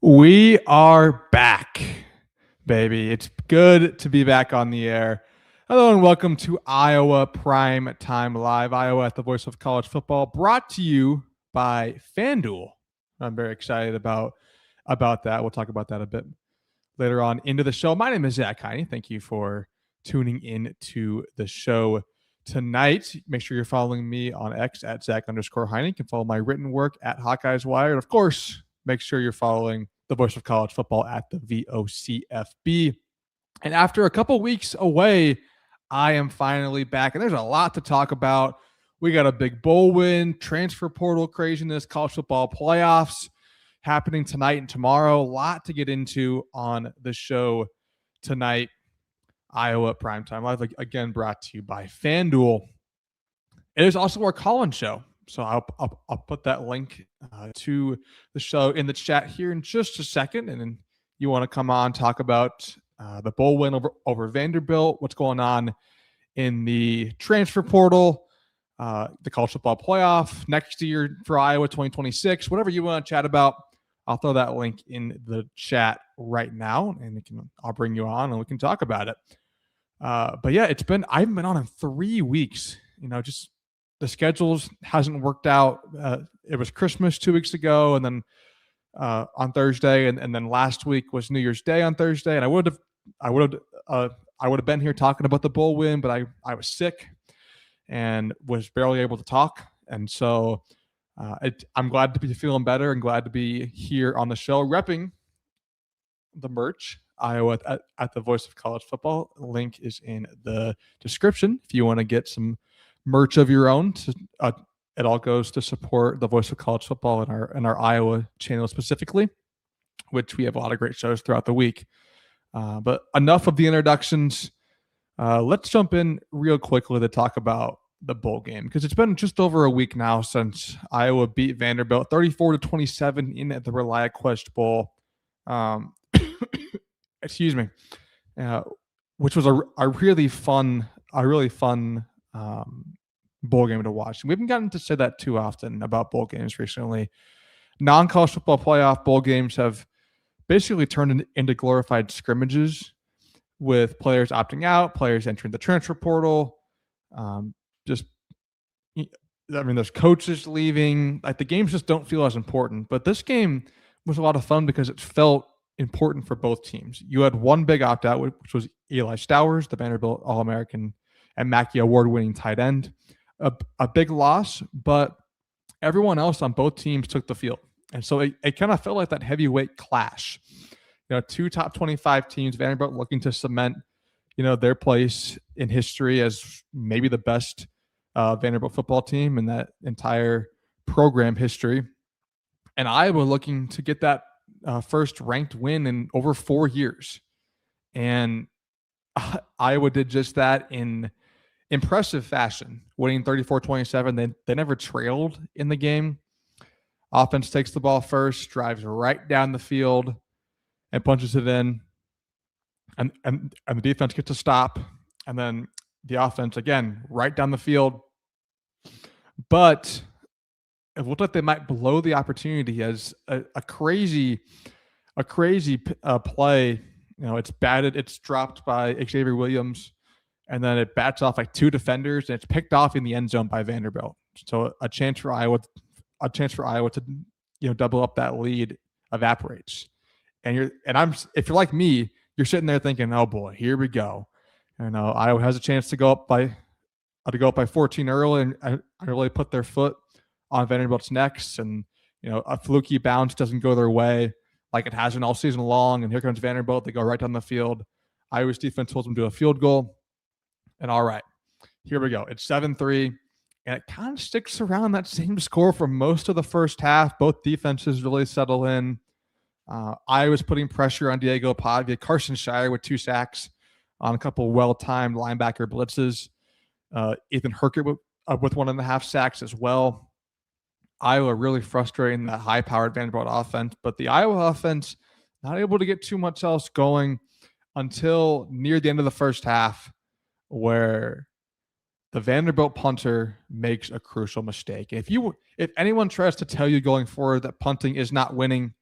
We are back, baby. It's good to be back on the air. Hello and welcome to Iowa Primetime Live. Iowa at the voice of college football, brought to you by FanDuel. I'm very excited about that. We'll talk about that a bit later on into the show. My name is Zach Heine. Thank you for tuning in to the show tonight. Make sure you're following me on X at Zach_Heine. You can follow my written work at Hawkeyes Wire. And of course, make sure you're following the voice of college football at the VOCFB. And after a couple weeks away, I am finally back. And there's a lot to talk about. We got a big bowl win, transfer portal craziness, college football playoffs happening tonight and tomorrow. A lot to get into on the show tonight. Iowa Primetime Live, again, brought to you by FanDuel. It is also our call-in show. So I'll put that link to the show in the chat here in just a second. And then you want to come on, talk about the bowl win over Vanderbilt, what's going on in the transfer portal, the college football playoff next year for Iowa 2026, whatever you want to chat about. I'll throw that link in the chat right now, and I'll bring you on and we can talk about it. But yeah, I haven't been on in 3 weeks. Just the schedules hasn't worked out. It was Christmas 2 weeks ago, and then on Thursday, and then last week was New Year's Day on Thursday. And I would have been here talking about the bowl win, but I was sick and was barely able to talk. And so I'm glad to be feeling better and glad to be here on the show, repping the merch. Iowa at the voice of college football. Link is in the description if you want to get some merch of your own. It all goes to support the voice of college football in our Iowa channel specifically, which we have a lot of great shows throughout the week. But enough of the introductions. Let's jump in real quickly to talk about the bowl game, because it's been just over a week now since Iowa beat Vanderbilt 34-27 in the ReliaQuest Bowl. Excuse me, which was a really fun bowl game to watch. We haven't gotten to say that too often about bowl games recently. Non-college football playoff bowl games have basically turned into glorified scrimmages with players opting out, players entering the transfer portal. There's coaches leaving. Like, the games just don't feel as important. But this game was a lot of fun because it felt important for both teams. You had one big opt-out, which was Eli Stowers, the Vanderbilt All-American and Mackey Award-winning tight end. A big loss, but everyone else on both teams took the field. And so it kind of felt like that heavyweight clash. Two top 25 teams, Vanderbilt looking to cement, their place in history as maybe the best Vanderbilt football team in that entire program history. And Iowa looking to get that first ranked win in over 4 years. And Iowa did just that in impressive fashion, winning 34-27. They never trailed in the game. Offense takes the ball first, drives right down the field and punches it in. And the defense gets a stop. And then the offense, again, right down the field. But it looked like they might blow the opportunity as a crazy play. It's batted, it's dropped by Xavier Williams, and then it bats off like two defenders, and it's picked off in the end zone by Vanderbilt. So a chance for Iowa to double up that lead evaporates. And if you're like me, you're sitting there thinking, oh boy, here we go. Iowa has a chance to go up by 14 early, and I really put their foot on Vanderbilt's necks, and a fluky bounce doesn't go their way like it hasn't all season long, and here comes Vanderbilt. They go right down the field. Iowa's defense holds them to a field goal, and all right, here we go. It's 7-3, and it kind of sticks around that same score for most of the first half. Both defenses really settle in. Iowa's putting pressure on Diego Pavia. Carson Shire with 2 sacks on a couple well-timed linebacker blitzes. Ethan Herkert with 1.5 sacks as well. Iowa really frustrating that high-powered Vanderbilt offense, but the Iowa offense not able to get too much else going until near the end of the first half, where the Vanderbilt punter makes a crucial mistake. If anyone tries to tell you going forward that punting is not winning,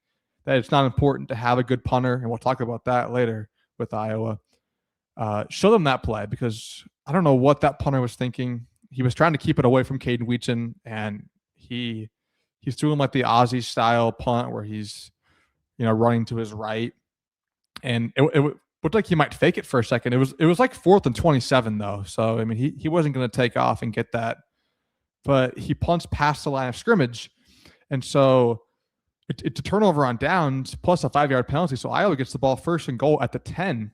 that it's not important to have a good punter, and we'll talk about that later with Iowa. Show them that play, because I don't know what that punter was thinking. He was trying to keep it away from Caden Wheaton, and he's doing like the Aussie style punt where he's running to his right, and it looked like he might fake it for a second. It was like 4th and 27 though, so I mean he wasn't going to take off and get that, but he punts past the line of scrimmage, and so it's a turnover on downs plus a 5-yard penalty. So Iowa gets the ball first and goal at the 10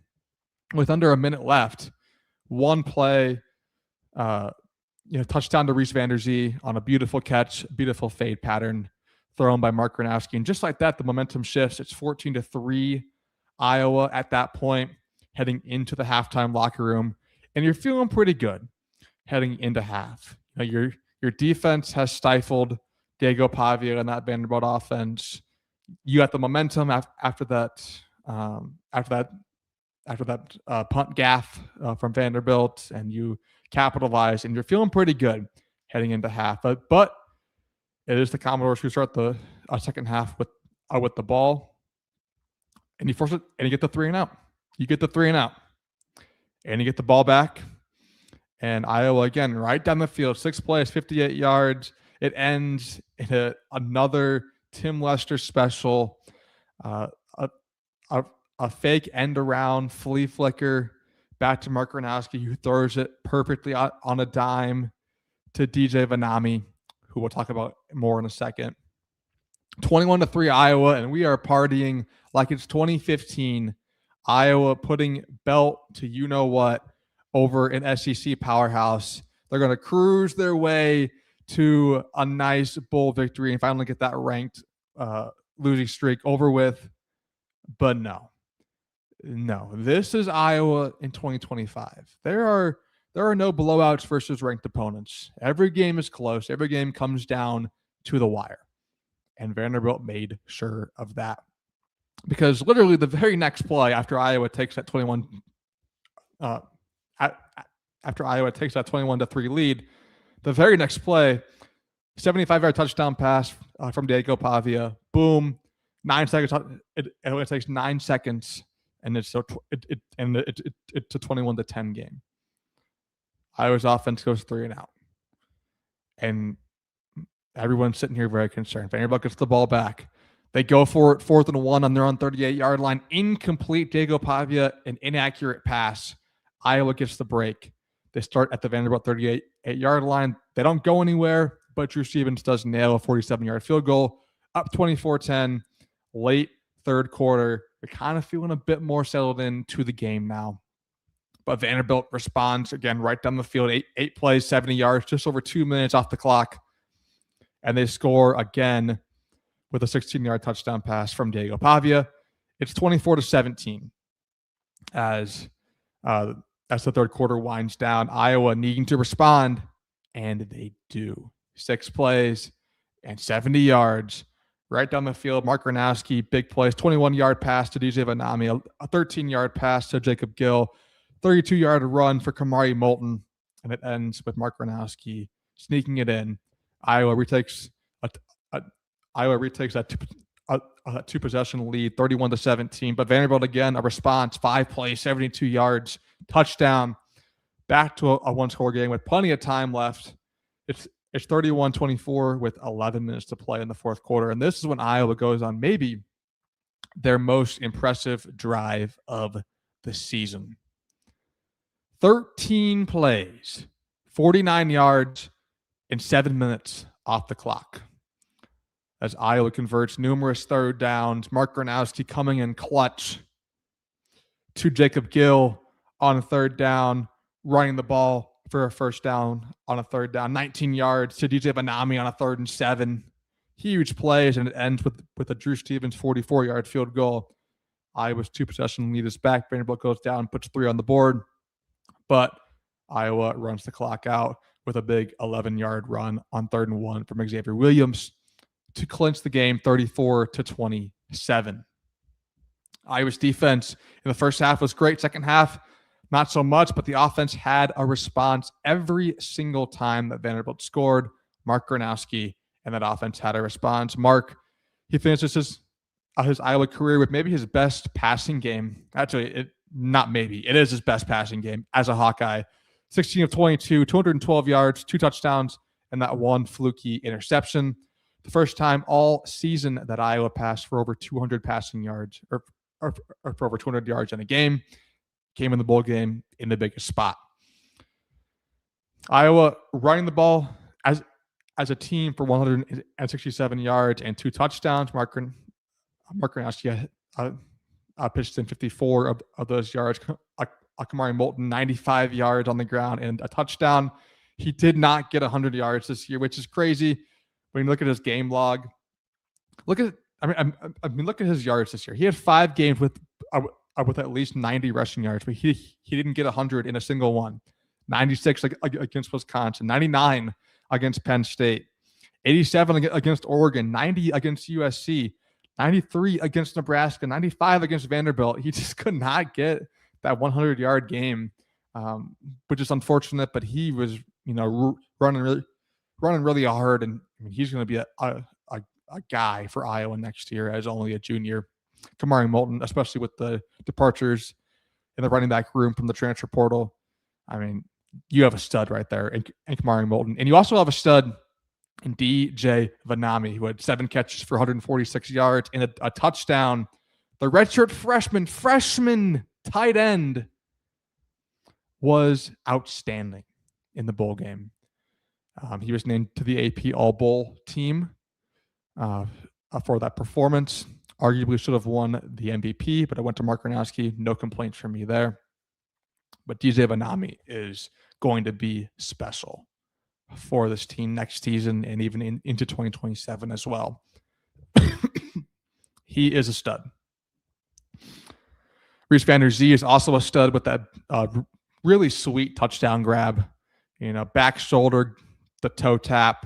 with under a minute left. One play, touchdown to Reese Vanderzee on a beautiful catch, beautiful fade pattern thrown by Mark Gronowski. And just like that, the momentum shifts. It's 14-3 Iowa at that point, heading into the halftime locker room. And you're feeling pretty good heading into half. Your defense has stifled Diego Pavia and that Vanderbilt offense. You got the momentum after that punt gaff from Vanderbilt, and you capitalize, and you're feeling pretty good heading into half. But it is the Commodores who start the second half with the ball, and you force it, and you get the 3 and out. You get the 3 and out, and you get the ball back. And Iowa, again, right down the field, 6 plays, 58 yards. It ends in another Tim Lester special, a fake end around flea flicker back to Mark Gronowski, who throws it perfectly on a dime to DJ Vanami, who we'll talk about more in a second. 21-3 Iowa, and we are partying like it's 2015. Iowa putting belt to you-know-what over an SEC powerhouse. They're going to cruise their way to a nice bowl victory and finally get that ranked losing streak over with. But no, this is Iowa in 2025. There are no blowouts versus ranked opponents. Every game is close. Every game comes down to the wire. And Vanderbilt made sure of that. Because literally the very next play after Iowa takes that 21-3 lead, the very next play, 75-yard touchdown pass from Diego Pavia. Boom. 9 seconds. It only takes 9 seconds, and it's a 21-10 game. Iowa's offense goes 3 and out, and everyone's sitting here very concerned. Vanderbilt gets the ball back. They go for it, 4th and 1 on their own 38-yard line. Incomplete. Diego Pavia, an inaccurate pass. Iowa gets the break. They start at the Vanderbilt 38-yard line. They don't go anywhere, but Drew Stevens does nail a 47-yard field goal. Up 24-10, late third quarter. They're kind of feeling a bit more settled into the game now. But Vanderbilt responds again right down the field. Eight plays, 70 yards, just over 2 minutes off the clock. And they score again with a 16-yard touchdown pass from Diego Pavia. It's 24-17 as the third quarter winds down. Iowa needing to respond, and they do. 6 plays and 70 yards right down the field. Mark Gronowski, big plays, 21-yard pass to DJ Vanami, a 13-yard pass to Jacob Gill, 32-yard run for Kamari Moulton, and it ends with Mark Gronowski sneaking it in. Iowa retakes that two-possession lead, 31-17. But Vanderbilt again, a response, 5 plays, 72 yards, touchdown, back to a one-score game with plenty of time left. It's 31-24 with 11 minutes to play in the fourth quarter, and this is when Iowa goes on maybe their most impressive drive of the season. 13 plays, 49 yards, in 7 minutes off the clock. As Iowa converts numerous third downs, Mark Gronowski coming in clutch to Jacob Gill on a third down, running the ball for a first down on a third down, 19 yards to DJ Vanami on a 3rd and 7. Huge plays, and it ends with a Drew Stevens 44-yard field goal. Iowa's two-possession lead is back. Vanderbilt goes down, puts 3 on the board, but Iowa runs the clock out with a big 11-yard run on 3rd and 1 from Xavier Williams to clinch the game 34-27. Iowa's defense in the first half was great. Second half, not so much, but the offense had a response every single time that Vanderbilt scored. Mark Gronowski and that offense had a response. Mark, he finishes his Iowa career with maybe his best passing game. Actually, not maybe. It is his best passing game as a Hawkeye. 16 of 22, 212 yards, 2 touchdowns, and that one fluky interception. The first time all season that Iowa passed for over 200 passing yards or for over 200 yards in a game. Came in the bowl game in the biggest spot. Iowa running the ball as a team for 167 yards and 2 touchdowns. MarkRogersTV pitched in 54 of those yards. Kamari Moulton, 95 yards on the ground and a touchdown. He did not get 100 yards this year, which is crazy. When you look at his game log, look at his yards this year. He had 5 games with at least 90 rushing yards, but he didn't get 100 in a single one. 96 against Wisconsin, 99 against Penn State, 87 against Oregon, 90 against USC, 93 against Nebraska, 95 against Vanderbilt. He just could not get that 100-yard game, which is unfortunate. But he was, running really hard, and he's going to be a guy for Iowa next year as only a junior. Kamari Moulton, especially with the departures in the running back room from the transfer portal. You have a stud right there in Kamari Moulton. And you also have a stud in DJ Vanami, who had 7 catches for 146 yards and a touchdown. The redshirt freshman tight end was outstanding in the bowl game. He was named to the AP All-Bowl team for that performance. Arguably should have won the MVP, but I went to Mark Gronowski. No complaints from me there. But DJ Vanami is going to be special for this team next season and even into 2027 as well. He is a stud. Reese Vander Zee is also a stud with that really sweet touchdown grab. Back shoulder, the toe tap.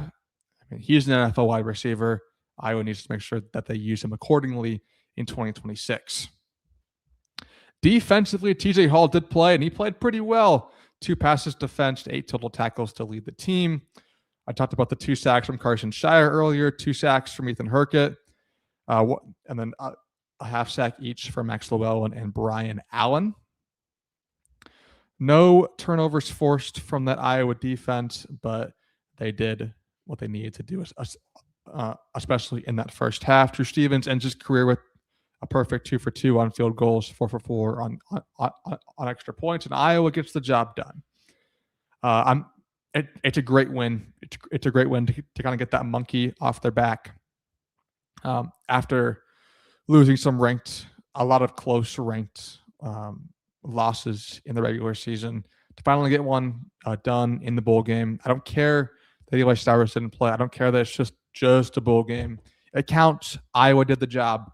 He's an NFL wide receiver. Iowa needs to make sure that they use him accordingly in 2026. Defensively, TJ Hall did play, and he played pretty well. 2 passes defensed, 8 total tackles to lead the team. I talked about the 2 sacks from Carson Shire earlier, 2 sacks from Ethan Hurkett, and then a half sack each for Max Llewellyn and Brian Allen. No turnovers forced from that Iowa defense, but they did what they needed to do, especially in that first half. Drew Stevens ends his career with a perfect 2 for 2 on field goals, 4 for 4 on extra points, and Iowa gets the job done. It's a great win. It's a great win to kind of get that monkey off their back after losing a lot of close ranked losses in the regular season. To finally get one done in the bowl game. I don't care that Eli Stowers didn't play. I don't care that it's just a bowl game. It counts. Iowa did the job.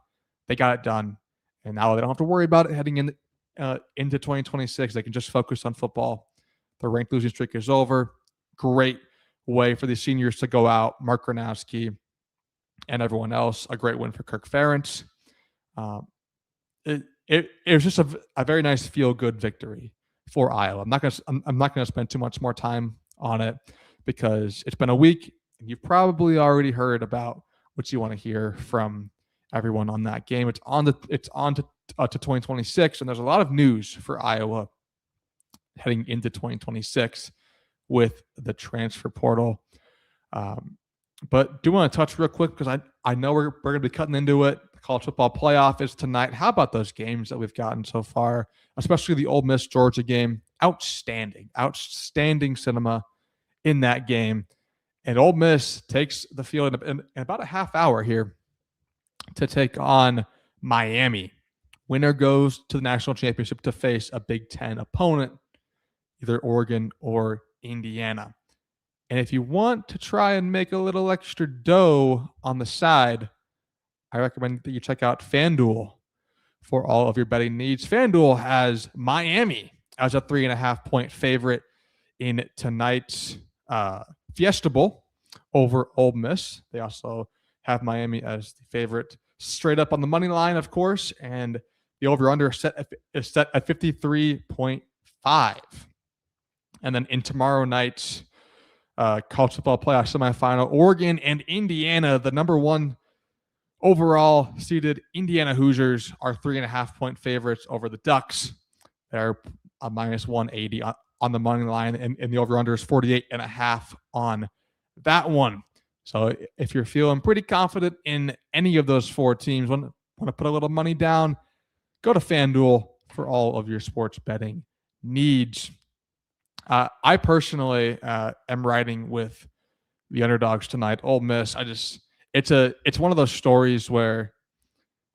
They got it done. And now they don't have to worry about it heading into 2026. They can just focus on football. The ranked losing streak is over. Great way for the seniors to go out. Mark Gronowski and everyone else. A great win for Kirk Ferentz. It was just a very nice feel-good victory for Iowa. I'm not going to spend too much more time on it because it's been a week, and you've probably already heard about what you want to hear from everyone on that game. It's on to 2026, and there's a lot of news for Iowa heading into 2026 with the transfer portal. But do want to touch real quick because I know we're going to be cutting into it. The college football playoff is tonight. How about those games that we've gotten so far, especially the Ole Miss Georgia game? Outstanding cinema in that game. And Ole Miss takes the field in about a half hour here to take on Miami. Winner goes to the national championship to face a Big Ten opponent, either Oregon or Indiana. And if you want to try and make a little extra dough on the side, I recommend that you check out FanDuel for all of your betting needs. FanDuel has Miami as a 3.5-point favorite in tonight's Fiesta Bowl over Ole Miss. They also have Miami as the favorite straight up on the money line, of course, and the over-under is set at 53.5. And then in tomorrow night's college football playoff semifinal, Oregon and Indiana, the number 1 Overall, seeded Indiana Hoosiers are 3.5-point favorites over the Ducks. They're a minus 180 on the money line, and the over-under is 48.5 on that one. So if you're feeling pretty confident in any of those four teams, want to put a little money down, go to FanDuel for all of your sports betting needs. I personally am riding with the underdogs tonight. Ole Miss. It's one of those stories where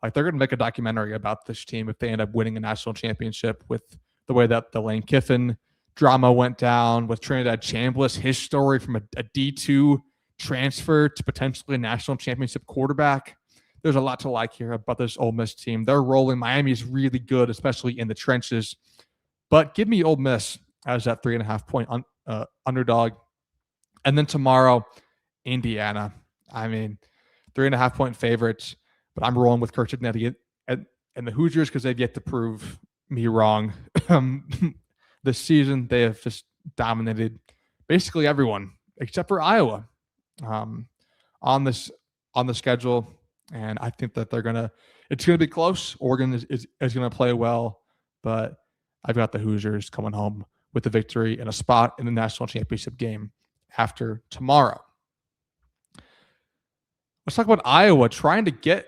like they're going to make a documentary about this team if they end up winning a national championship, with the way that the Lane Kiffin drama went down, with Trinidad Chambliss, his story from a D2 transfer to potentially a national championship quarterback. There's a lot to like here about this Ole Miss team. They're rolling. Miami's really good, especially in the trenches. But give me Ole Miss as that 3.5-point underdog. And then tomorrow, Indiana. I mean, 3.5-point favorites, but I'm rolling with Kirk Cignetti and the Hoosiers because they've yet to prove me wrong. This season, they have just dominated basically everyone except for Iowa on the schedule. And I think that it's going to be close. Oregon is going to play well, but I've got the Hoosiers coming home with the victory and a spot in the national championship game after tomorrow. Let's talk about Iowa trying to get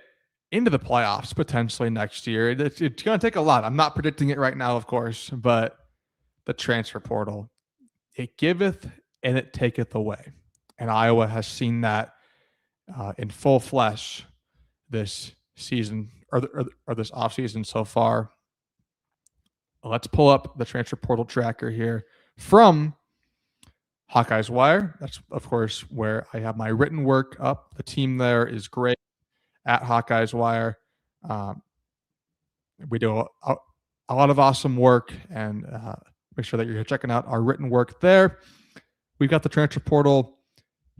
into the playoffs potentially next year. It's going to take a lot. I'm not predicting it right now, of course, but the transfer portal, it giveth and it taketh away. And Iowa has seen that in full flesh this season or this offseason so far. Let's pull up the transfer portal tracker here from Hawkeyes Wire. That's, of course, where I have my written work up. The team there is great at Hawkeyes Wire. We do a lot of awesome work, and make sure that you're checking out our written work there. We've got the transfer portal,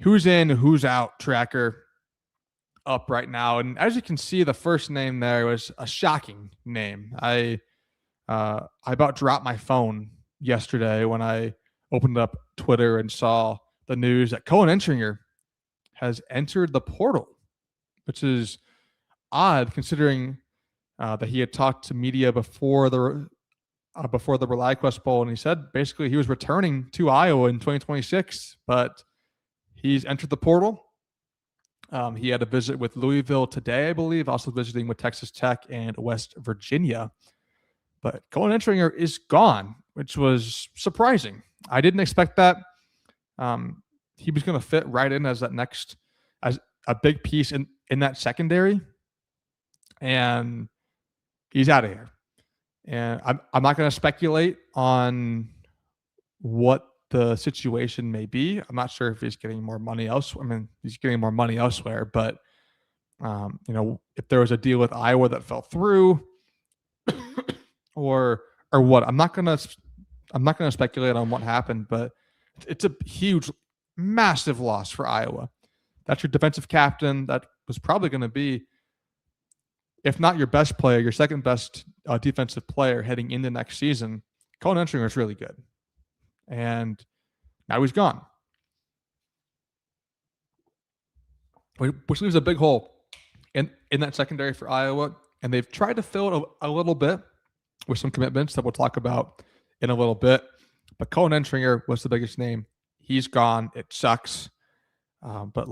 who's in, who's out tracker up right now. And as you can see, the first name there was a shocking name. I about dropped my phone yesterday when I opened up Twitter and saw the news that Cohen Entringer has entered the portal, which is odd considering that he had talked to media before the ReliQuest Bowl, and he said basically he was returning to Iowa in 2026, but he's entered the portal. He had a visit with Louisville today, I believe, also visiting with Texas Tech and West Virginia. But Cohen Entringer is gone, which was surprising. I didn't expect that. He was going to fit right in as a big piece in that secondary, and he's out of here. And I'm not going to speculate on what the situation may be. I'm not sure if he's getting more money elsewhere. I mean, he's getting more money elsewhere, but if there was a deal with Iowa that fell through, or what, I'm not gonna speculate on what happened. But it's a huge, massive loss for Iowa. That's your defensive captain. That was probably going to be, if not your best player, your second best defensive player heading into next season. Cohen Entringer is really good, and now he's gone, which leaves a big hole in that secondary for Iowa. And they've tried to fill it a little bit with some commitments that we'll talk about in a little bit. But Cohen Entringer was the biggest name. He's gone. It sucks. But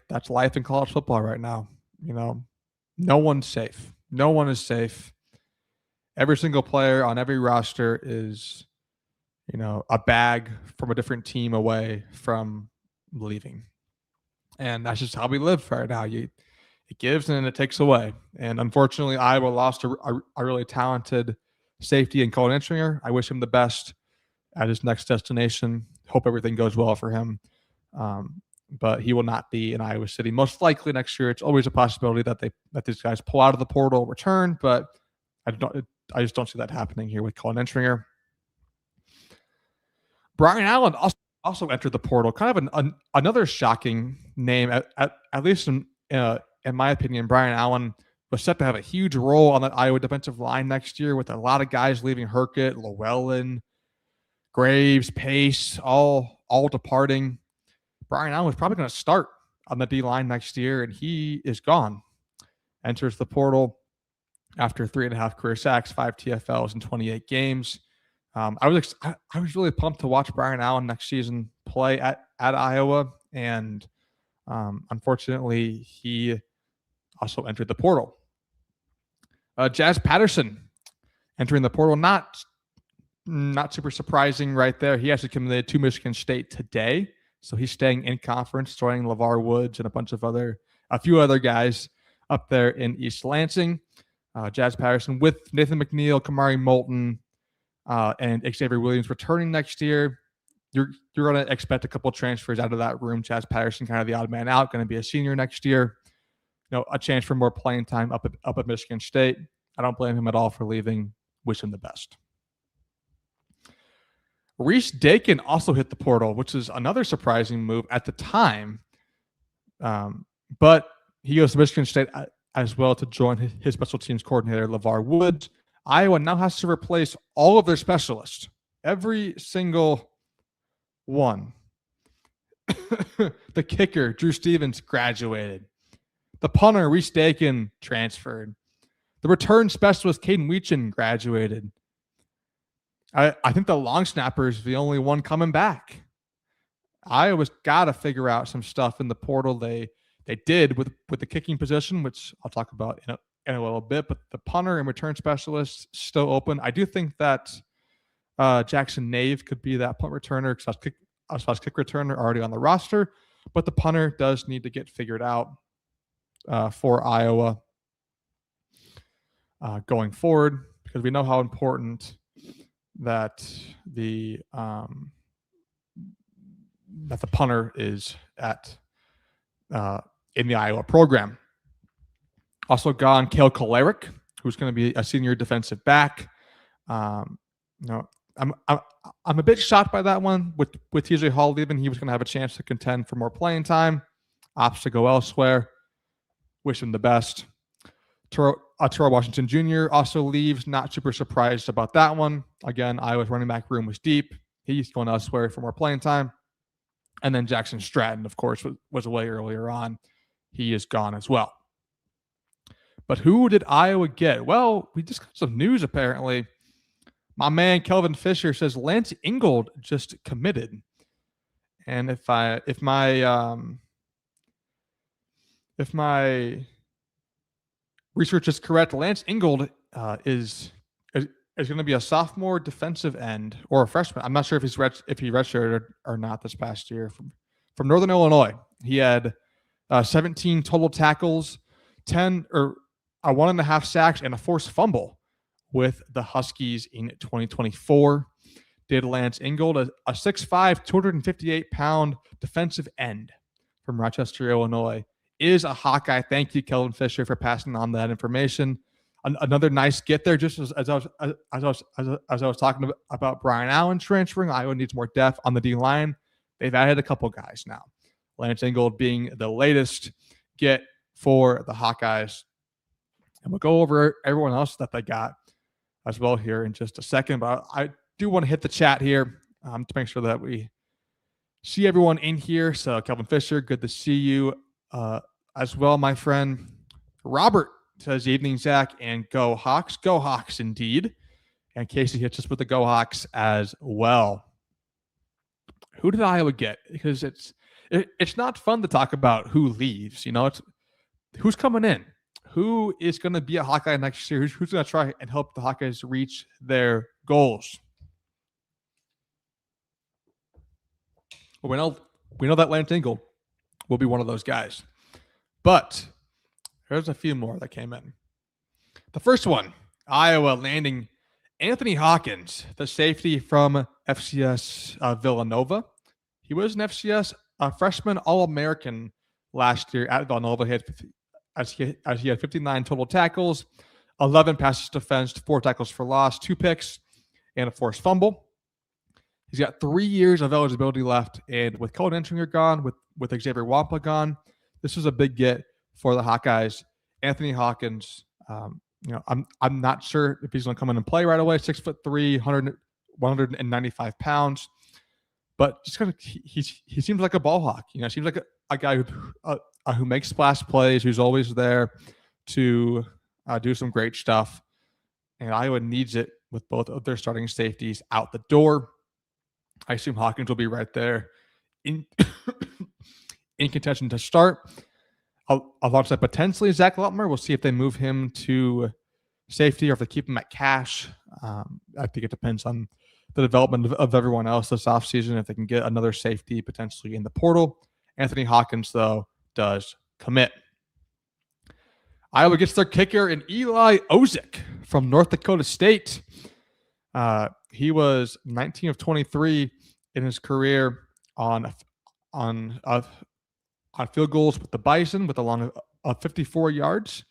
that's life in college football right now. No one's safe. No one is safe. Every single player on every roster is, a bag from a different team away from leaving. And that's just how we live right now. It gives and it takes away. And unfortunately, Iowa lost a really talented safety in Cohen Entringer. I wish him the best at his next destination. Hope everything goes well for him. But he will not be in Iowa City most likely next year. It's always a possibility that these guys pull out of the portal, return, but I just don't see that happening here with Cohen Entringer. Brian Allen also entered the portal. Kind of another shocking name, at least in my opinion. Brian Allen was set to have a huge role on that Iowa defensive line next year, with a lot of guys leaving: Herkett, Llewellyn, Graves, Pace, all departing. Brian Allen was probably going to start on the D line next year, and he is gone. enters the portal after 3.5 career sacks, 5 TFLs in 28 games. I was really pumped to watch Brian Allen next season play at Iowa, and unfortunately, he also entered the portal. Jazz Patterson entering the portal, not super surprising right there. He actually committed to Michigan State today, so he's staying in conference, joining LeVar Woods and a few other guys up there in East Lansing. Jazz Patterson with Nathan McNeil, Kamari Moulton, and Xavier Williams returning next year. You're going to expect a couple transfers out of that room. Jazz Patterson, kind of the odd man out, going to be a senior next year. A chance for more playing time up at Michigan State. I don't blame him at all for leaving. Wish him the best. Reese Dakin also hit the portal, which is another surprising move at the time. But he goes to Michigan State as well to join his special teams coordinator, LeVar Woods. Iowa now has to replace all of their specialists. Every single one. The kicker, Drew Stevens, graduated. The punter, Reese Dakin, transferred. The return specialist, Caden Weechin, graduated. I think the long snapper is the only one coming back. Iowa's got to figure out some stuff in the portal. They did with the kicking position, which I'll talk about in a little bit, but the punter and return specialist still open. I do think that Jackson Nave could be that punt returner, slash kick returner already on the roster, but the punter does need to get figured out for Iowa going forward, because we know how important that the punter is in the Iowa program. Also gone, Cale Kolarek, who's going to be a senior defensive back. I'm a bit shocked by that one. With TJ Hall leaving, he was going to have a chance to contend for more playing time. Opts to go elsewhere. Wish him the best. Terrell Washington Jr. also leaves. Not super surprised about that one. Again, Iowa's running back room was deep. He's going elsewhere for more playing time. And then Jackson Stratton, of course, was away earlier on. He is gone as well. But who did Iowa get? Well, we just got some news, apparently. My man, Kelvin Fisher, says Lance Ingold just committed. And if my research is correct, Lance Ingold is going to be a sophomore defensive end or a freshman. I'm not sure if he redshirted or not this past year from Northern Illinois. He had 17 total tackles, 1.5 sacks, and a forced fumble with the Huskies in 2024. Did Lance Ingold, a 6'5", 258-pound defensive end from Rochester, Illinois, is a Hawkeye. Thank you, Kelvin Fisher, for passing on that information. Another nice get there, just as I was talking about Brian Allen transferring. Iowa needs more depth on the D-line. They've added a couple guys now. Lance Ingold being the latest get for the Hawkeyes. And we'll go over everyone else that they got as well here in just a second. But I do want to hit the chat here to make sure that we see everyone in here. So Kelvin Fisher, good to see you as well, my friend. Robert says, evening, Zach, and go Hawks. Go Hawks, indeed. And Casey hits us with the go Hawks as well. Who did Iowa get? Because it's not fun to talk about who leaves. It's who's coming in. Who is going to be a Hawkeye next year? Who's going to try and help the Hawkeyes reach their goals? Well, we know that Lance Ingold will be one of those guys. But there's a few more that came in. The first one, Iowa landing Anthony Hawkins, the safety from FCS Villanova. He was an FCS freshman All-American last year at Villanova. He had 59 total tackles, 11 passes defensed, 4 tackles for loss, 2 picks, and a forced fumble. He's got 3 years of eligibility left, and with Colin Entringer gone, with Xavier Wampa gone, this is a big get for the Hawkeyes. Anthony Hawkins, I'm not sure if he's going to come in and play right away. 6'3", 195 pounds, but just kind of he seems like a ball hawk. Seems like a guy who makes splash plays, who's always there to do some great stuff. And Iowa needs it with both of their starting safeties out the door. I assume Hawkins will be right there in in contention to start. Alongside potentially Zach Lutmer. We'll see if they move him to safety or if they keep him at cash. I think it depends on the development of everyone else this offseason, if they can get another safety potentially in the portal. Anthony Hawkins, though, does commit. Iowa gets their kicker in Eli Ozick from North Dakota State. He was 19 of 23 in his career on field goals with the Bison with a long of 54 yards.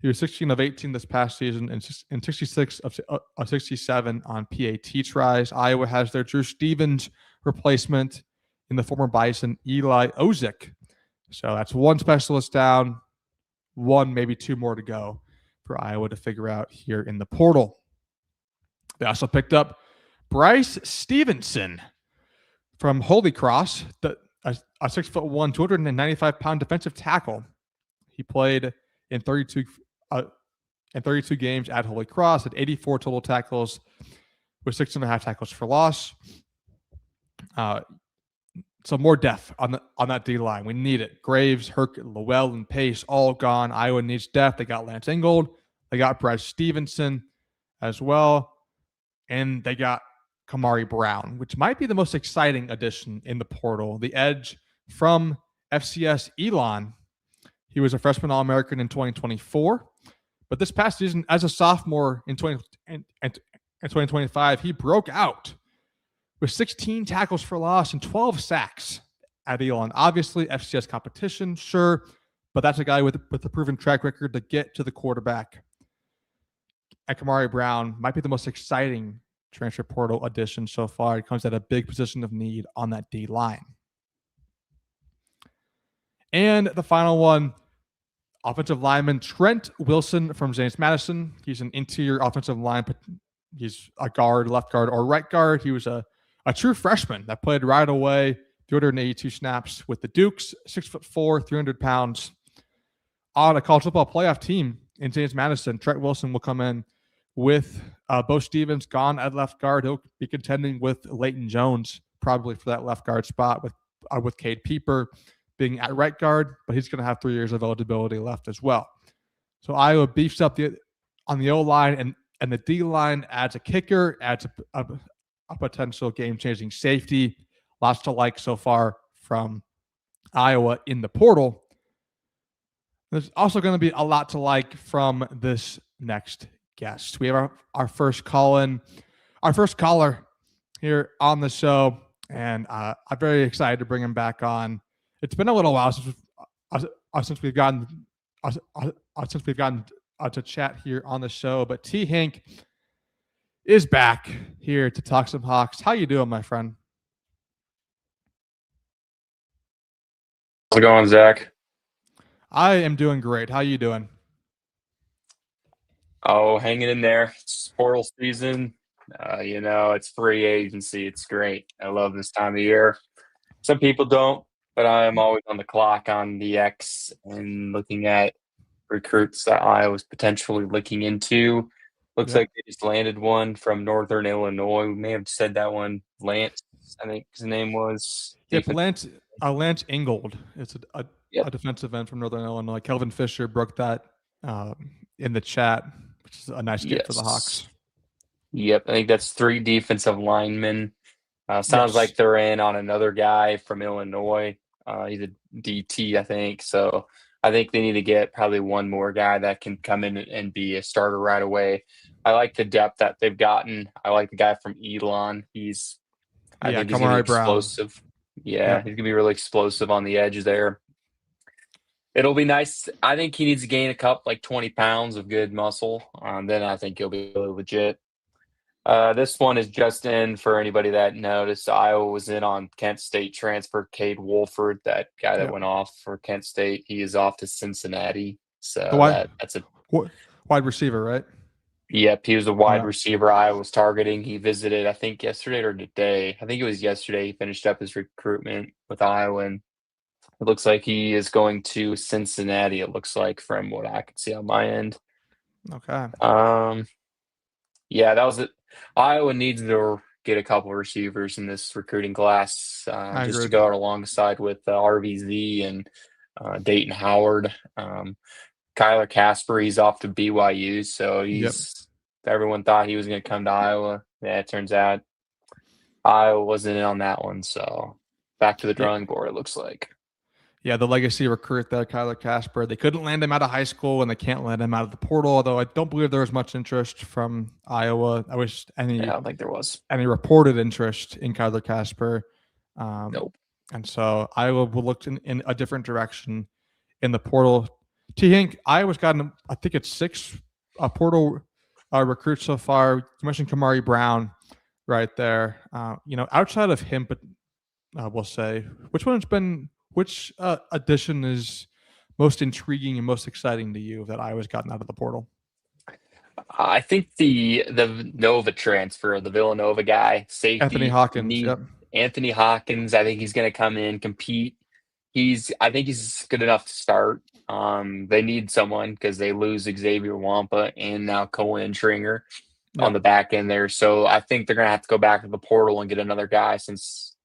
He was 16 of 18 this past season and 66 of 67 on PAT tries. Iowa has their Drew Stevens replacement in the former Bison, Eli Ozick. So that's one specialist down, one, maybe two more to go for Iowa to figure out here in the portal. They also picked up Bryce Stevenson from Holy Cross, a 6'1", 295-pound defensive tackle. He played in 32 games at Holy Cross, had 84 total tackles with 6.5 tackles for loss. So more depth on that D line. We need it. Graves, Herc, Lowell, and Pace all gone. Iowa needs depth. They got Lance Ingold. They got Bryce Stevenson as well. And they got Kamari Brown, which might be the most exciting addition in the portal. The edge from FCS Elon. He was a freshman All-American in 2024. But this past season, as a sophomore in 2025, he broke out with 16 tackles for loss and 12 sacks at Elon. Obviously, FCS competition, sure, but that's a guy with a proven track record to get to the quarterback. And Kamari Brown might be the most exciting transfer portal addition so far. It comes at a big position of need on that D line. And the final one, offensive lineman Trent Wilson from James Madison. He's an interior offensive line. He's a guard, left guard, or right guard. He was a true freshman that played right away, 282 snaps with the Dukes, 6'4", 300 pounds. On a college football playoff team in James Madison, Trent Wilson will come in with Bo Stevens gone at left guard. He'll be contending with Leighton Jones probably for that left guard spot with Cade Pieper being at right guard, but he's going to have 3 years of eligibility left as well. So Iowa beefs up on the O-line, and the D-line adds a kicker, adds a potential game-changing safety. Lots to like so far from Iowa in the portal. There's also going to be a lot to like from this next guest. We have our first caller here on the show, and I'm very excited to bring him back on. It's been a little while since we've gotten to chat here on the show, but T. Hink is back here to talk some Hawks. How you doing, my friend? How's it going, Zach? I am doing great. How you doing? Oh, hanging in there. It's portal season. It's free agency. It's great. I love this time of year. Some people don't, but I'm always on the clock on the X and looking at recruits that I was potentially looking into. Looks like they just landed one from Northern Illinois. We may have said that one. Lance, I think his name was. Yep, Lance Ingold. It's a defensive end from Northern Illinois. Kelvin Fisher broke that in the chat, which is a nice get for the Hawks. Yep, I think that's 3 defensive linemen. Sounds like they're in on another guy from Illinois. He's a DT, I think. So I think they need to get probably one more guy that can come in and be a starter right away. I like the depth that they've gotten. I like the guy from Elon. I think he's going to be explosive. Yeah, he's going to be really explosive on the edge there. It'll be nice. I think he needs to gain 20 pounds of good muscle. Then I think he'll be really legit. This one is just in for anybody that noticed. Iowa was in on Kent State transfer Cade Wolford, that guy that went off for Kent State. He is off to Cincinnati. So that's a wide receiver, right? Yep, he was a wide receiver Iowa was targeting. He visited, I think, yesterday or today. I think it was yesterday. He finished up his recruitment with Iowa. And It looks like he is going to Cincinnati, it looks like, from what I can see on my end. Okay. Yeah, that was it. Iowa needs to get a couple receivers in this recruiting class I just agree to with you. go alongside with RVZ and Dayton Howard. Kyler Casper, off to BYU, so Yep. everyone thought he was going to come to Iowa. Yeah, it turns out Iowa wasn't in on that one, so back to the Yeah. drawing board, it looks like. Yeah, the legacy recruit there, Kyler Casper. They couldn't land him out of high school, and they can't land him out of the portal. Although I don't believe there was much interest from Iowa. I wish Yeah, I don't think there was. any reported interest in Kyler Casper. Nope. And so Iowa will look in a different direction in the portal. T. Hink, Iowa's gotten, I think it's 6 portal recruits so far. You mentioned Kamari Brown right there. Outside of him, but we'll say, which addition is most intriguing and most exciting to you that Iowa's gotten out of the portal? I think the Nova transfer, the Villanova guy, Anthony safety, Hawkins. Yep. Anthony Hawkins. I think he's going to come in, compete. I think he's good enough to start. They need someone because they lose Xavier Wampa and now Cohen and Tringer on the back end there. So I think they're going to have to go back to the portal and get another guy since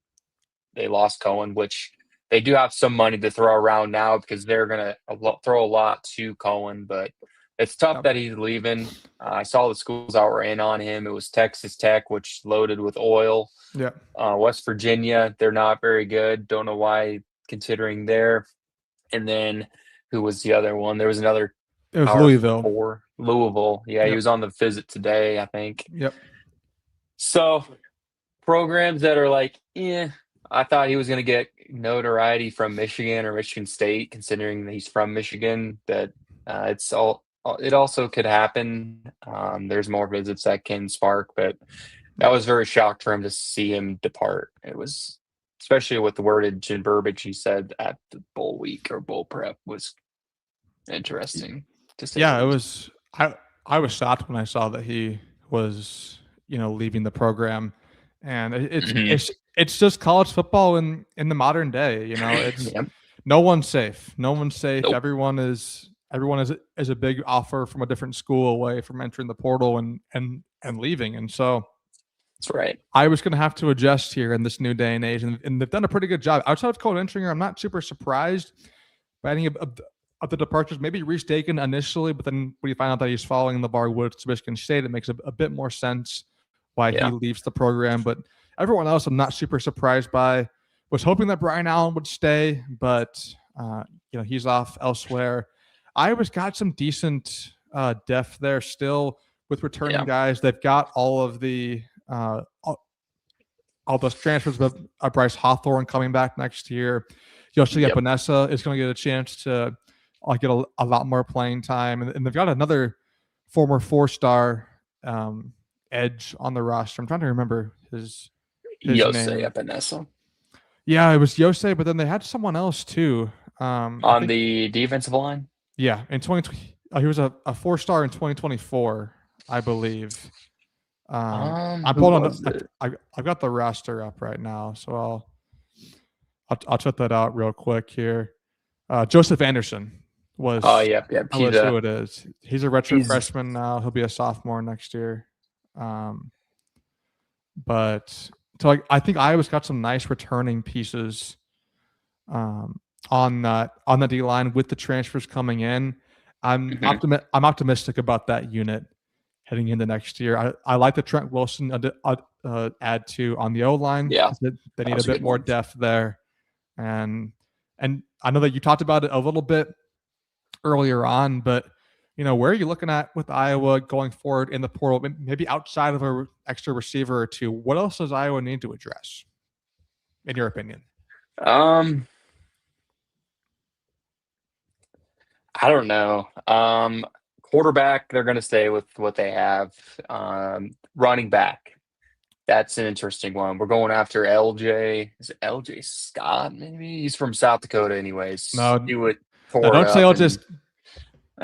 they lost Cohen, which they do have some money to throw around now because they're going to throw a lot to Cohen, but it's tough that he's leaving. I saw the schools that were in on him. It was Texas Tech, which loaded with oil. Yeah. West Virginia, they're not very good. Don't know why, considering there. And then who was the other one? There was another. It was Louisville. Louisville. Yeah, he was on the visit today, I think. Yep. So programs that are like, I thought he was going to get notoriety from Michigan or Michigan State, considering that he's from Michigan. That it also could happen. There's more visits that can spark, but I was very shocked for him to see him depart. It was, especially with the wordage and verbiage he said at the bowl week or bowl prep, was interesting to say. Yeah, it was. I was shocked when I saw that he was, leaving the program, and it's just college football in the modern day. It's no one's safe. No one's safe. Nope. Everyone is a big offer from a different school away from entering the portal and leaving, and so. That's right. I was going to have to adjust here in this new day and age, and they've done a pretty good job. Outside of Cohen Entringer, I'm not super surprised by any of the departures. Maybe Reese Dakin initially, but then when you find out that he's following LeVar Woods to Michigan State, it makes a bit more sense why he leaves the program. But everyone else, I'm not super surprised by. Was hoping that Brian Allen would stay, but he's off elsewhere. Iowa's got some decent depth there still with returning guys. They've got all of the all those transfers with Bryce Hawthorne coming back next year. Yoshi Epinesa is going to get a chance to get a lot more playing time. And they've got another former 4-star edge on the roster. I'm trying to remember his name. Epinesa. Yeah, it was Yosei, but then they had someone else too. On the defensive line? Yeah, in 2020, he was a 4-star in 2024, I believe. I'm pulling on. I've got the roster up right now, so I'll check that out real quick here. Joseph Anderson was. Oh, yep. Who it is. He's a redshirt freshman now. He'll be a sophomore next year. But so I think Iowa's got some nice returning pieces on the D line with the transfers coming in. I'm optimistic about that unit heading into next year. I like the Trent Wilson add to on the O line. Yeah, they need a bit more depth there, and I know that you talked about it a little bit earlier on, but where are you looking at with Iowa going forward in the portal? Maybe outside of an extra receiver or two, what else does Iowa need to address, in your opinion? I don't know. Quarterback, they're going to stay with what they have. Running back, that's an interesting one. We're going after LJ. Is it LJ Scott? Maybe he's from South Dakota, anyways. No, He would. don't say LJ.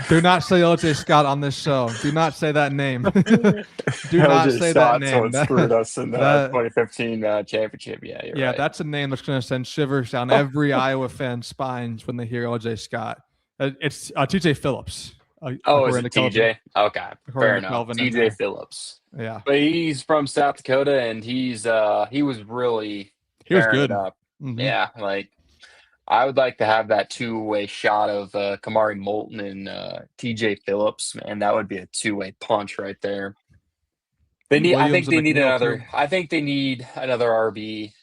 Do not say OJ Scott on this show. Do not say that name. Do not LJ say that Scott's name. what screwed us in the That 2015 championship. Yeah, you're yeah, right. that's a name that's going to send shivers down every Iowa fan's spines when they hear OJ Scott. It's TJ Phillips, Oh, is according to it Kelvin. TJ? Okay, According fair to enough. Kelvin in TJ there. Phillips. Yeah, But he's from South Dakota, and he was really he was tearing it good. up. Mm-hmm. Yeah, like I would like to have that two-way shot of Kamari Moulton and TJ Phillips. Man, that would be a two-way punch right there. I think I Williams think and they need McNeil too. another. I think they need another RB.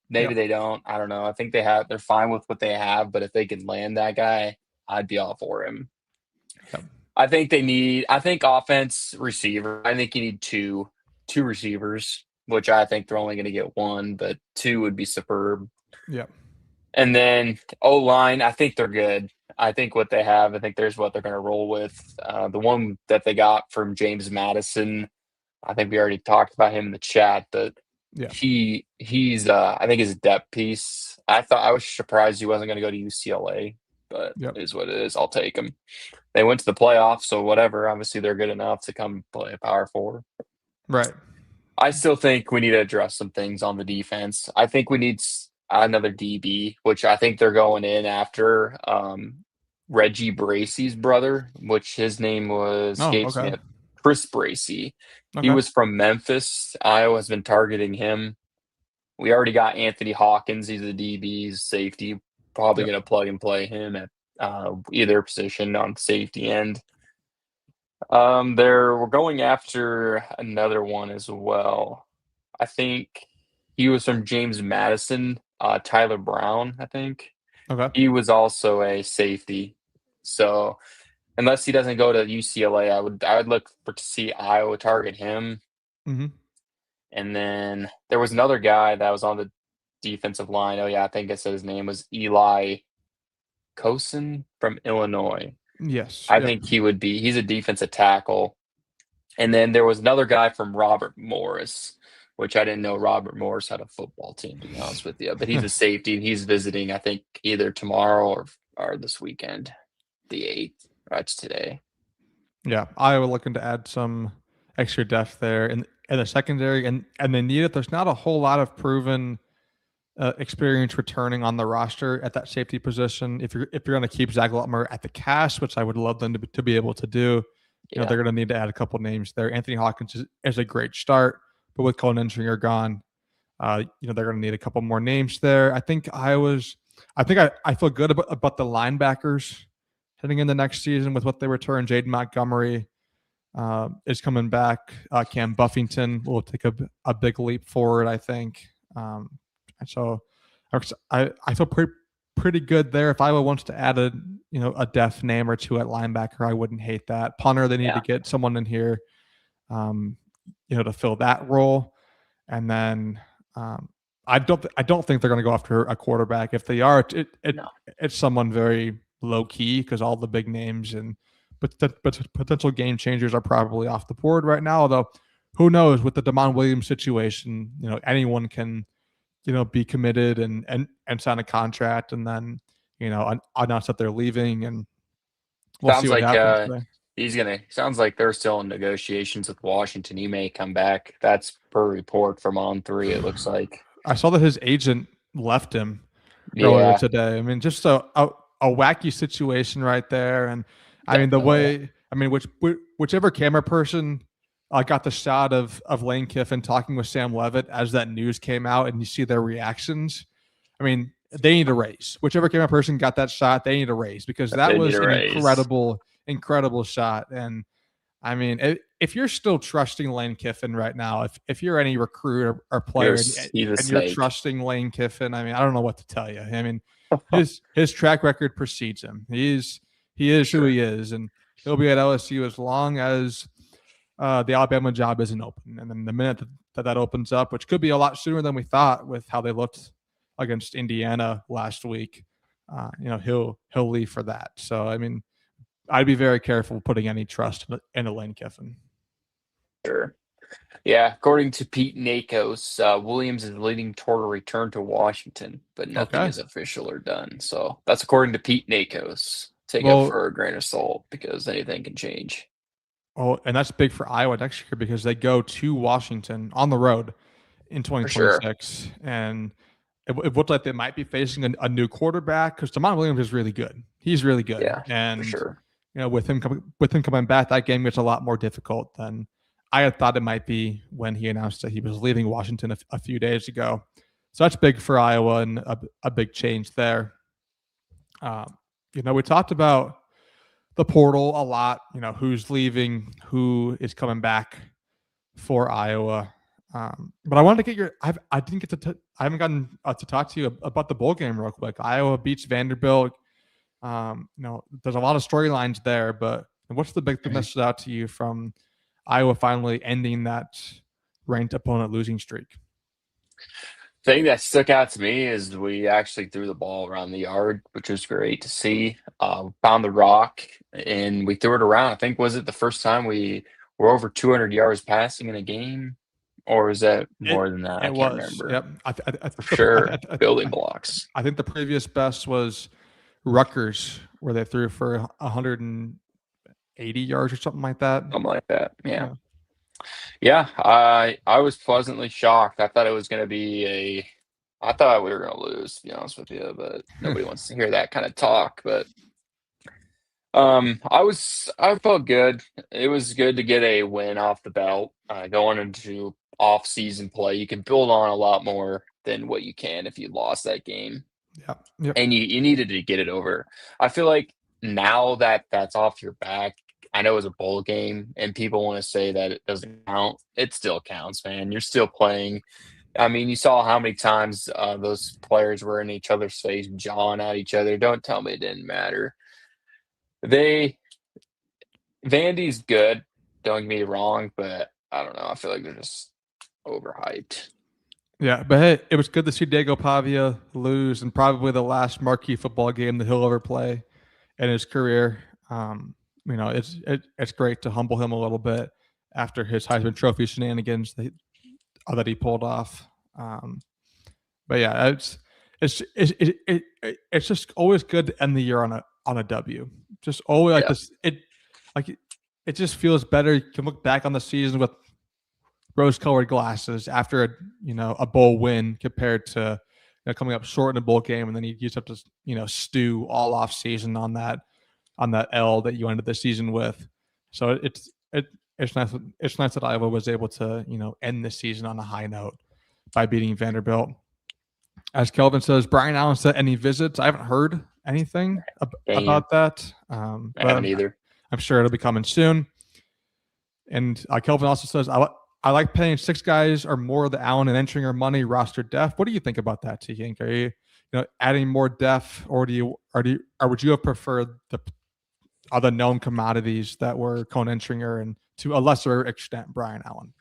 Maybe Yep. they don't. I don't know. I think they're fine with what they have, but if they can land that guy, I'd be all for him. Yep. I think offense receiver. I think you need two receivers, which I think they're only going to get one, but two would be superb. Yep. And then O line, I think they're good. I think what they have, I think there's what they're going to roll with. The one that they got from James Madison, I think we already talked about him in the chat, but Yeah. he's I think his depth piece. I was surprised he wasn't going to go to UCLA, but Yep. it is what it is. I'll take him. They went to the playoffs, so whatever. Obviously, they're good enough to come play a Power Four. Right. I still think we need to address some things on the defense. I think we need another DB, which I think they're going in after Reggie Bracey's brother, which his name was Oh, escapes okay. me. Chris Bracey. He Okay. was from Memphis. Iowa's been targeting him. We already got Anthony Hawkins. He's a DB, safety. Probably Yep. going to plug and play him at either position on safety end. We're going after another one as well. I think he was from James Madison, Tyler Brown, I think. Okay. He was also a safety. So unless he doesn't go to UCLA, I would look for to see Iowa target him. Mm-hmm. And then there was another guy that was on the defensive line. Oh yeah, I think I said his name was Eli Cosen from Illinois. Yes. I Yep. think he's a defensive tackle. And then there was another guy from Robert Morris, which I didn't know Robert Morris had a football team, to be honest with you. But he's a safety, and he's visiting, I think, either tomorrow or this weekend, the 8th. That's today. Yeah, Iowa looking to add some extra depth there in the secondary, and they need it. There's not a whole lot of proven experience returning on the roster at that safety position. If you're going to keep Zach Lutmer at the cast, which I would love them to be able to do, you know, they're going to need to add a couple names there. Anthony Hawkins is a great start, but with Colin Entringer gone, you know, they're going to need a couple more names there. I think I feel good about the linebackers heading into next season with what they return. Jaden Montgomery is coming back. Cam Buffington will take a big leap forward, I think. And so I feel pretty good there. If Iowa wants to add a depth name or two at linebacker, I wouldn't hate that. Punter, they need to get someone in here, to fill that role. And then I don't think they're going to go after a quarterback. If they are, it's someone very low key because all the big names and but potential game changers are probably off the board right now. Although who knows with the Damon Williams situation, you know, anyone can, you know, be committed and sign a contract and then, you know, announce that they're leaving, and we'll see Sounds what like happens there. sounds like they're still in negotiations with Washington. He may come back. That's per report from On3, it looks like. I saw that his agent left him earlier Yeah. today. I mean, just a wacky situation right there. And I mean, Definitely. whichever camera person got the shot of Lane Kiffin talking with Sam Levitt as that news came out, and you see their reactions. I mean, they need a raise. Whichever camera person got that shot, they need a raise because that They need was a an raise. incredible shot. And I mean, if you're still trusting Lane Kiffin right now, if you're any recruit or player He's a and you're snake. trusting Lane Kiffin, I mean, I don't know what to tell you. I mean, his track record precedes him. He is who he is, and he'll be at LSU as long as the Alabama job isn't open. And then the minute that opens up, which could be a lot sooner than we thought with how they looked against Indiana last week, he'll leave for that. So I mean, I'd be very careful putting any trust in Lane Kiffin. Sure. Yeah, according to Pete Nakos, Williams is leading toward a return to Washington, but nothing is official or done. So that's according to Pete Nakos. take it for a grain of salt because anything can change. Oh, and that's big for Iowa next year because they go to Washington on the road in For sure. 2026, and it looked like they might be facing a new quarterback because Damon Williams is really good. He's really good, Yeah, for and sure. with him coming back, that game gets a lot more difficult than I had thought it might be when he announced that he was leaving Washington a few days ago. So that's big for Iowa and a big change there. We talked about the portal a lot. Who's leaving, who is coming back for Iowa. But I wanted to get your. I didn't get to. I haven't gotten to talk to you about the bowl game real quick. Iowa beats Vanderbilt. There's a lot of storylines there, but what's the big thing that stood out to you from Iowa finally ending that ranked opponent losing streak? Thing that stuck out to me is we actually threw the ball around the yard, which was great to see. Found the rock and we threw it around. I think was it the first time we were over 200 yards passing in a game, or is that more than that? I It can't was. remember. Yep. For sure, building blocks. I think the previous best was Rutgers, where they threw for 180 yards or something like that. Something like that. Yeah. I was pleasantly shocked. I thought it was going to be I thought we were going to lose, to be honest with you, but nobody wants to hear that kind of talk. But I felt good. It was good to get a win off the belt. Going into off-season play, you can build on a lot more than what you can if you lost that game. Yeah. Yep. And you needed to get it over. I feel like now that that's off your back, I know it's a bowl game and people want to say that it doesn't count. It still counts, man. You're still playing. I mean, you saw how many times those players were in each other's face, jawing at each other. Don't tell me it didn't matter. Vandy's good. Don't get me wrong, but I don't know. I feel like they're just overhyped. Yeah, but hey, it was good to see Diego Pavia lose in probably the last marquee football game that he'll ever play in his career. It's great to humble him a little bit after his Heisman Trophy shenanigans that he pulled off. But yeah, it's just always good to end the year on a W. Just always like this. It just feels better. You can look back on the season with rose-colored glasses after a bowl win compared to coming up short in a bowl game, and then you just have to stew all off season on that L that you ended the season with. So it's nice. It's nice that Iowa was able to end the season on a high note by beating Vanderbilt. As Kelvin says, Brian Allen said any visits. I haven't heard anything about that. I haven't either. I'm sure it'll be coming soon. And Kelvin also says, I like paying 6 guys or more of the Allen and entering our money roster depth. What do you think about that, T-Kink? Are you adding more depth, or would you have preferred the other known commodities that were Cone Entringer and to a lesser extent Brian Allen?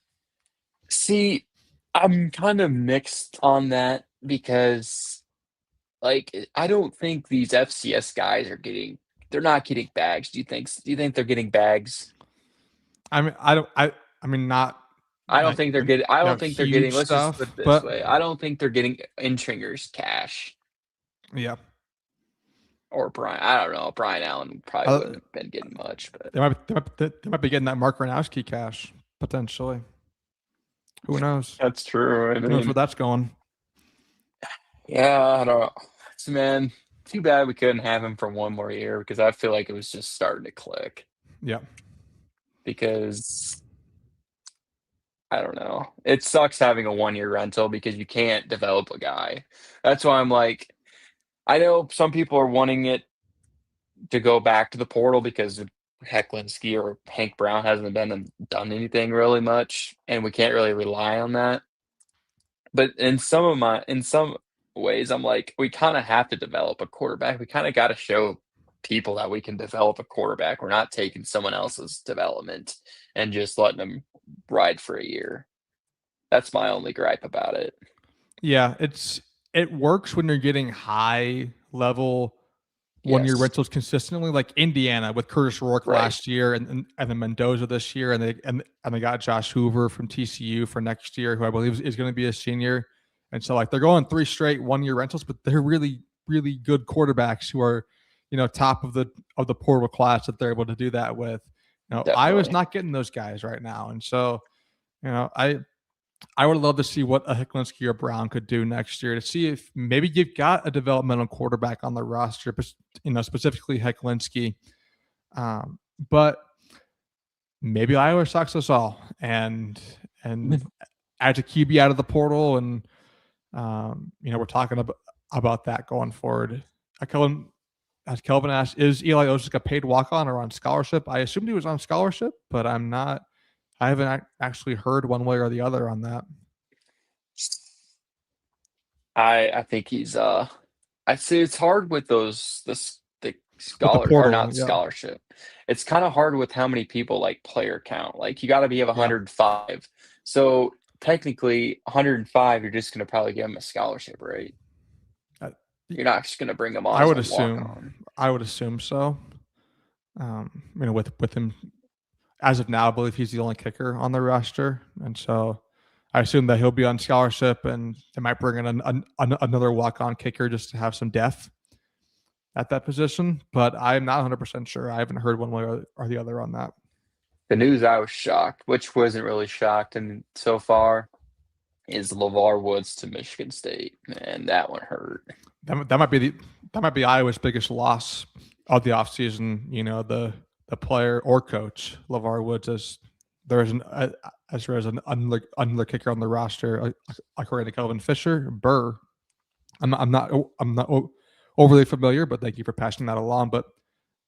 See, I'm kind of mixed on that because, I don't think these FCS guys they're not getting bags. Do you think they're getting bags? I mean, I don't think they're getting. I don't think they're getting. Let's stuff, just put it this way. I don't think they're getting Entringer's cash. Yeah. Or Brian. I don't know. Brian Allen probably wouldn't have been getting much, but they might be getting that Mark Ranowski cash potentially. Who knows? That's true. Who knows where that's going? Yeah, I don't know. Man, too bad we couldn't have him for one more year because I feel like it was just starting to click. Yeah. Because I don't know. It sucks having a 1-year rental because you can't develop a guy. That's why I'm like, I know some people are wanting it to go back to the portal because Hecklinski or Hank Brown hasn't done anything really much, and we can't really rely on that. But in some ways, I'm like, we kind of have to develop a quarterback. We kind of got to show people that we can develop a quarterback. We're not taking someone else's development and just letting them ride for a year. That's my only gripe about it. Yeah, it works when you're getting high level 1-year rentals consistently, like Indiana with Curtis Rourke last year, and then Mendoza this year, and they got Josh Hoover from TCU for next year, who I believe is going to be a senior. And so they're going 3 straight 1-year rentals, but they're really, really good quarterbacks who are top of the portal class that they're able to do that with. Iowa's Definitely. not getting those guys right now, and so I would love to see what a Hicklinski or Brown could do next year to see if maybe you've got a developmental quarterback on the roster, specifically Hicklinski. But maybe Iowa shocks us all and adds a QB out of the portal, and we're talking about that going forward. As Kelvin asked, is Eli Oshik a paid walk-on or on scholarship? I assumed he was on scholarship, but I haven't actually heard one way or the other on that. I think he's I'd say it's hard with the With the scholar or portal, not yeah. scholarship. It's kind of hard with how many people like player count. Like you got to be of 105. So technically 105, you're just going to probably give him a scholarship, right? You're not just going to bring him on I as would a walk on. assume. I would assume so. With him as of now, I believe he's the only kicker on the roster, and so I assume that he'll be on scholarship, and they might bring in another walk-on kicker just to have some depth at that position. But I'm not 100% sure. I haven't heard one way or the other on that. The news I was shocked, which wasn't really shocked, and so far is LeVar Woods to Michigan State. Man, that one hurt. That might be Iowa's biggest loss of the offseason. The player or coach LeVar Woods, as there is an another kicker on the roster, according to Kelvin Fisher. Burr. I'm not overly familiar, but thank you for passing that along. But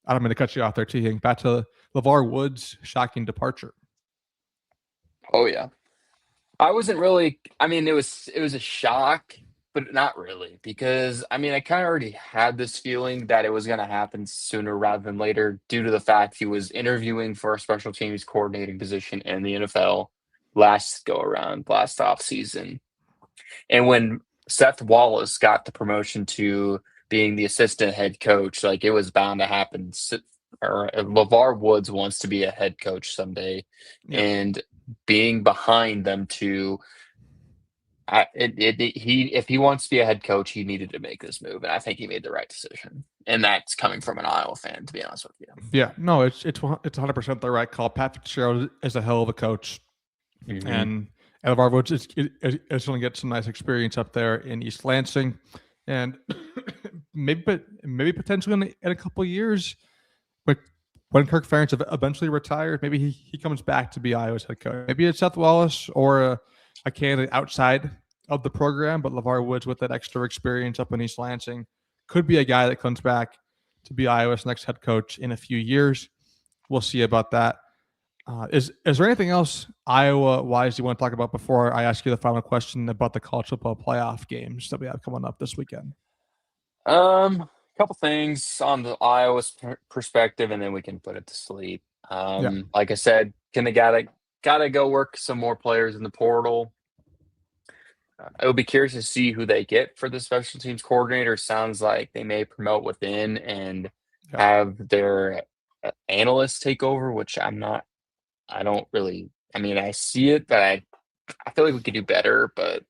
I don't mean to cut you off there, T. Back to LeVar Woods' shocking departure. Oh yeah. I wasn't really. I mean, it was a shock, but not really, because I mean, I kind of already had this feeling that it was going to happen sooner rather than later, due to the fact he was interviewing for a special teams coordinating position in the NFL last go around, last off season, and when Seth Wallace got the promotion to being the assistant head coach, like it was bound to happen. Or LeVar Woods wants to be a head coach someday, and being behind them to if he wants to be a head coach, he needed to make this move, and I think he made the right decision. And that's coming from an Iowa fan, to be honest with you. Yeah, no, it's 100% the right call. Pat Fitzgerald is a hell of a coach, and LeVar Woods is going to get some nice experience up there in East Lansing, and maybe potentially in a couple of years, but when Kirk Ferentz eventually retires, maybe he comes back to be Iowa's head coach. Maybe it's Seth Wallace or a candidate outside of the program, but LeVar Woods with that extra experience up in East Lansing could be a guy that comes back to be Iowa's next head coach in a few years. We'll see about that. Is there anything else Iowa-wise you want to talk about before I ask you the final question about the college football playoff games that we have coming up this weekend? Couple things on the Iowa's perspective, and then we can put it to sleep. Like I said, gotta go work some more players in the portal. I would be curious to see who they get for the special teams coordinator. Sounds like they may promote within and have their analysts take over, which I don't really. I mean, I see it, but I feel like we could do better. But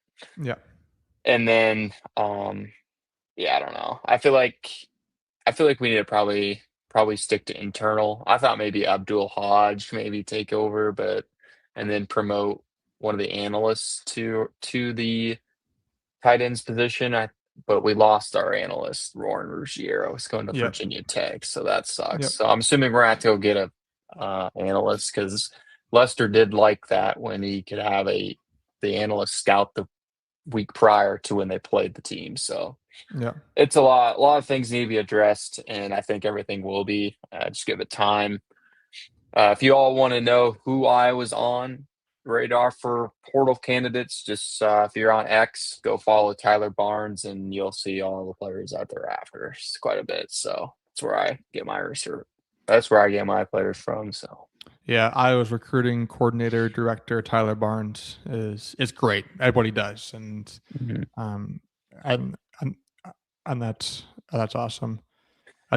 and then I don't know. I feel like we need to probably stick to internal. I thought maybe Abdul Hodge maybe take over, and then promote one of the analysts to the tight ends position. But we lost our analyst, Warren Ruggiero. He's going to Virginia Tech, so that sucks. So I'm assuming we're going to have to go get a analyst, because Lester did like that when he could have the analyst scout the week prior to when they played the team. So it's a lot of things need to be addressed, and I think everything will be. Just give it time. If you all want to know who I was on radar for portal candidates, just if you're on X, go follow Tyler Barnes, and you'll see all the players out there after. It's quite a bit. So that's where I get my research. That's where I get my players from. So yeah, Iowa's recruiting coordinator director Tyler Barnes is great at what he does, and and that's awesome.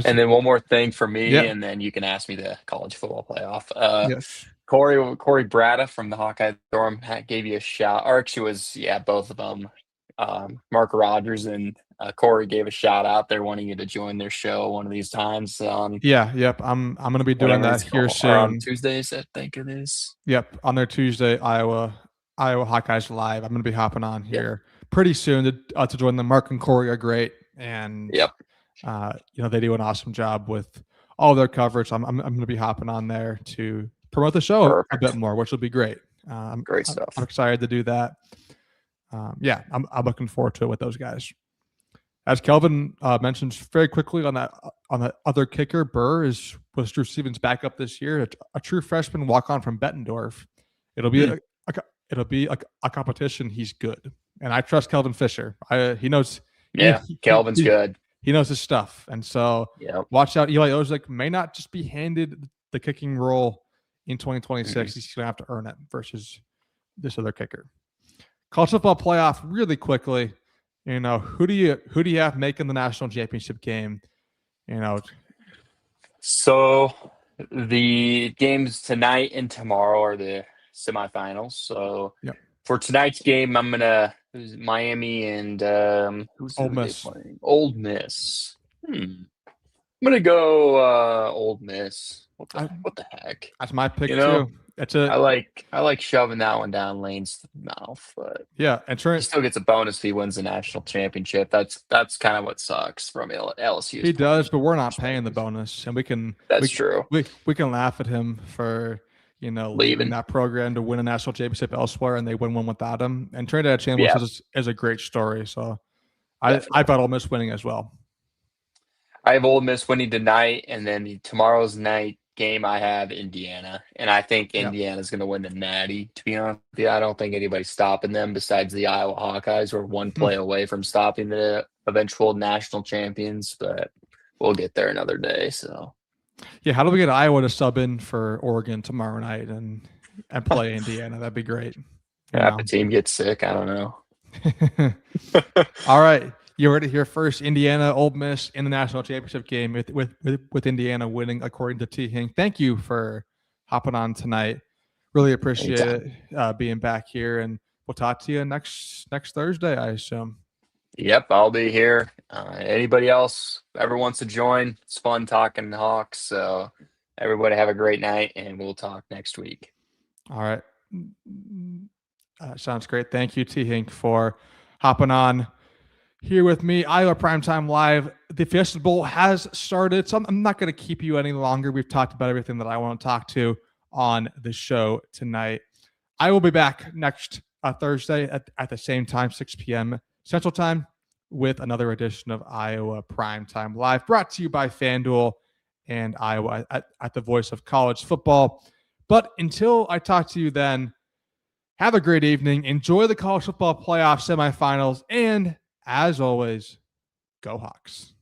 And then one more thing for me, and then you can ask me the college football playoff. Yes. Corey Bratta from the Hawkeye Storm gave you a shout, or actually was both of them, Mark Rogers and Corey gave a shout out. They're wanting you to join their show one of these times. Yep. I'm gonna be doing that here Or on soon. Tuesdays, I think it is. Yep, on their Tuesday Iowa Hawkeyes Live. I'm gonna be hopping on here pretty soon to join them. Mark and Corey are great, and they do an awesome job with all their coverage. I'm gonna be hopping on there to promote the show a bit more, which will be great. Great stuff. I'm excited to do that. I'm looking forward to it with those guys. As Kelvin mentioned very quickly on that other kicker, Burr was Drew Stevens' backup this year, a true freshman walk-on from Bettendorf. It'll be a competition. He's good, and I trust Kelvin Fisher. He knows. Yeah, Kelvin's good. He knows his stuff, and so watch out. Eli Ozick may not just be handed the kicking role in 2026. He's going to have to earn it versus this other kicker. College football playoff really quickly. Who do you have making the national championship game? So the games tonight and tomorrow are the semifinals. So for tonight's game, I'm gonna Miami and Ole Miss. Ole Miss. I'm gonna go Ole Miss. What the heck? That's my pick too. I like shoving that one down Lane's mouth, but and Trent he still gets a bonus if he wins the national championship. That's kind of what sucks from LSU. He does, but we're not paying the bonus, and we can. That's true. We can laugh at him for leaving that program to win a national championship elsewhere, and they win one without him. And Trinidad Chambliss is a great story. So I thought Ole Miss winning as well. I have Ole Miss winning tonight, and then tomorrow's night game I have Indiana, and I think Indiana's going to win the Natty. To be honest with you, I don't think anybody's stopping them besides the Iowa Hawkeyes. We're one play away from stopping the eventual national champions, but we'll get there another day. So, how do we get Iowa to sub in for Oregon tomorrow night and play Indiana? That'd be great. If the team gets sick, I don't know. All right. You heard it here first. Indiana, Ole Miss in the national championship game with Indiana winning, according to T. Hink. Thank you for hopping on tonight. Really appreciate it being back here, and we'll talk to you next Thursday, I assume. Yep, I'll be here. Anybody else ever wants to join? It's fun talking Hawks. So everybody have a great night, and we'll talk next week. All right. Sounds great. Thank you, T. Hink, for hopping on here with me. Iowa Primetime Live. The Fiesta Bowl has started, so I'm not going to keep you any longer. We've talked about everything that I want to talk to on the show tonight. I will be back next Thursday at the same time, 6 p.m. Central Time, with another edition of Iowa Primetime Live, brought to you by FanDuel and Iowa at the voice of college football. But until I talk to you then, have a great evening. Enjoy the college football playoff semifinals, and as always, go Hawks.